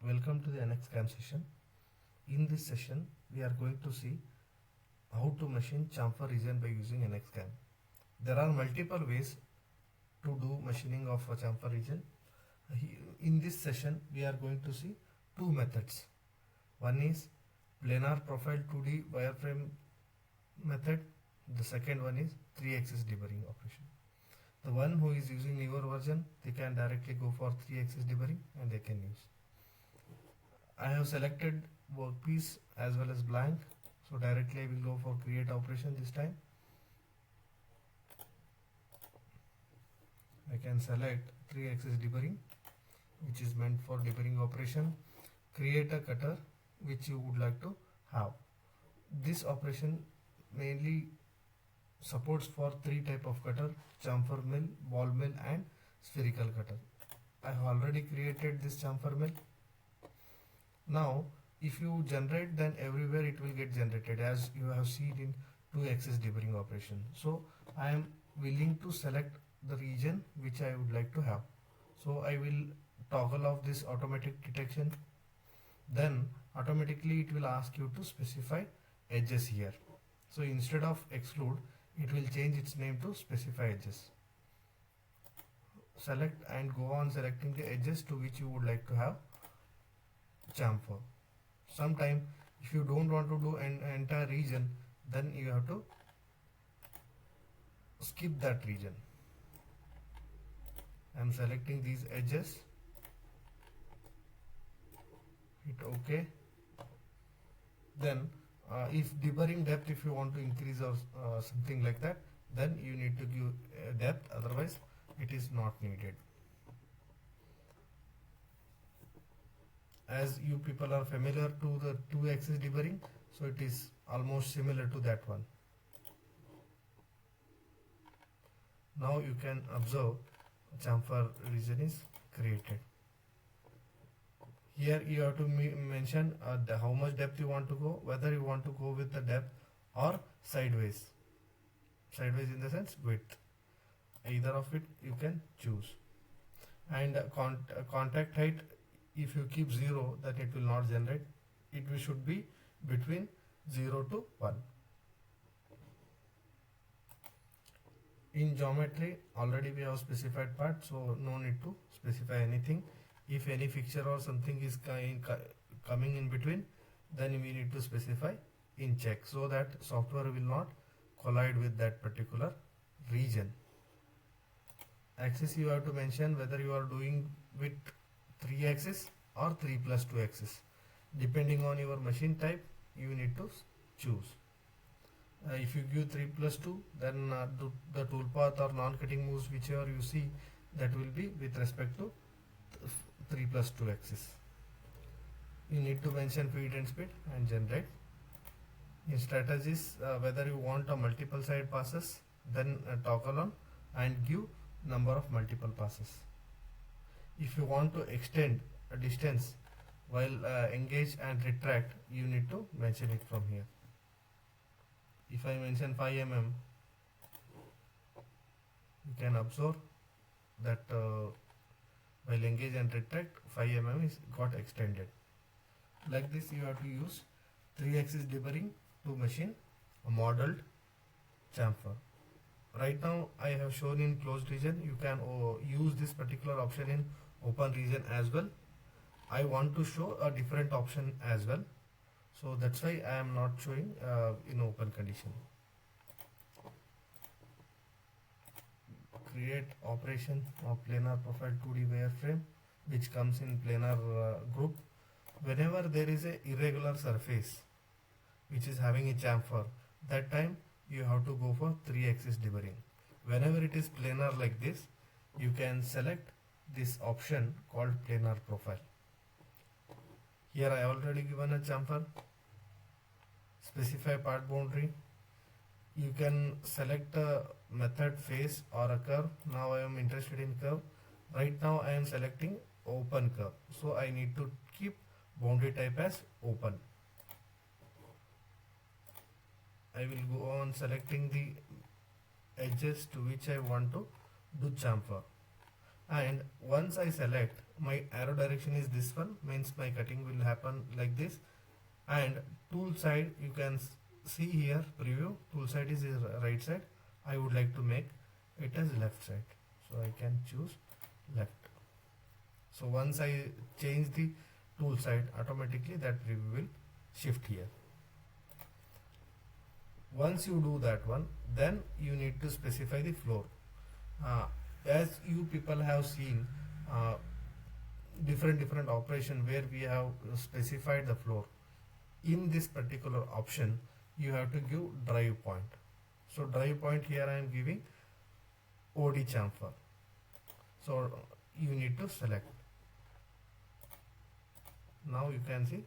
Welcome to the NXCAM session. In this session, we are going to see how to machine chamfer region by using NXCAM. There are multiple ways to do machining of a chamfer region. In this session, we are going to see two methods. One is planar profile 2D wireframe method. The second one is 3-axis deburring operation. The one who is using newer version, they can directly go for 3-axis deburring and they can use. I have selected workpiece as well as blank, so directly I will go for create operation this time. I can select 3-axis deburring, which is meant for deburring operation. Create a cutter which you would like to have. This operation mainly supports for three type of cutter: chamfer mill, ball mill and spherical cutter. I have already created this chamfer mill. Now if you generate, then everywhere it will get generated as you have seen in 2-axis deburring operation. So I am willing to select the region which I would like to have. So I will toggle off this automatic detection. Then automatically it will ask you to specify edges here. So instead of exclude, it will change its name to specify edges. Select and go on selecting the edges to which you would like to have chamfer. Sometime if you don't want to do an entire region, then you have to skip that region. I am selecting these edges, hit OK. Then if deburring depth, if you want to increase or something like that, then you need to give depth, otherwise it is not needed. As you people are familiar to the 2-axis deburring, so it is almost similar to that one. Now you can observe chamfer region is created. Here you have to mention how much depth you want to go, whether you want to go with the depth or sideways. Sideways in the sense width. Either of it you can choose. And contact height, if you keep 0, then it will not generate. It should be between 0 to 1. In geometry, already we have specified part, so no need to specify anything. If any fixture or something is coming in between, then we need to specify in check so that software will not collide with that particular region. Axis you have to mention whether you are doing with 3-axis or 3+2 axis. Depending on your machine type, you need to choose. If you give 3+2, then the toolpath or non-cutting moves whichever you see, that will be with respect to 3+2 axis. You need to mention feed and speed and generate. In strategies, whether you want a multiple side passes, then toggle on and give number of multiple passes. If you want to extend a distance while engage and retract, you need to mention it from here. If I mention 5 mm, you can observe that while engage and retract, 5 mm is got extended. Like this you have to use 3-axis deburring to machine a modeled chamfer. Right now I have shown in closed region. You can use this particular option in open region as well. I want to show a different option as well, so that's why I am not showing in open condition. Create operation of planar profile 2D wireframe, which comes in planar group. Whenever there is a irregular surface which is having a chamfer, that time you have to go for 3-axis deburring. Whenever it is planar like this, you can select this option called planar profile. Here I already given a chamfer. Specify part boundary. You can select a method, face or a curve. Now I am interested in curve. Right now I am selecting open curve, so I need to keep boundary type as open. I will go on selecting the edges to which I want to do chamfer. And once I select, my arrow direction is this one, means my cutting will happen like this. And tool side, you can see here preview, tool side is right side. I would like to make it as left side, so I can choose left. So once I change the tool side, automatically that preview will shift here. Once you do that one, then you need to specify the floor. As you people have seen different operation where we have specified the floor. In this particular option, you have to give drive point. So drive point here I am giving OD chamfer. So you need to select. Now you can see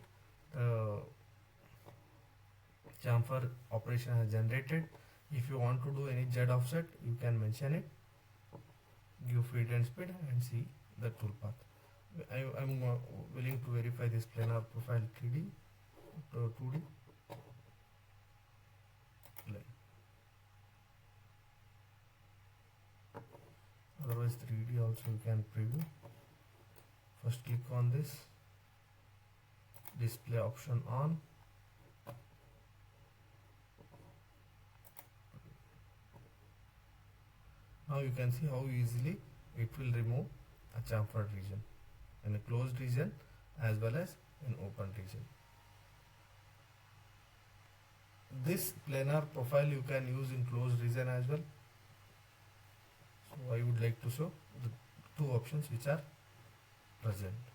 chamfer operation has generated. If you want to do any Z offset, you can mention it. Give feed and speed and see the toolpath. I'm willing to verify this planar profile 3D to 2D. Otherwise 3D also you can preview. First click on this, display option on. Now you can see how easily it will remove a chamfered region in a closed region as well as in open region. This planar profile you can use in closed region as well. So I would like to show the two options which are present.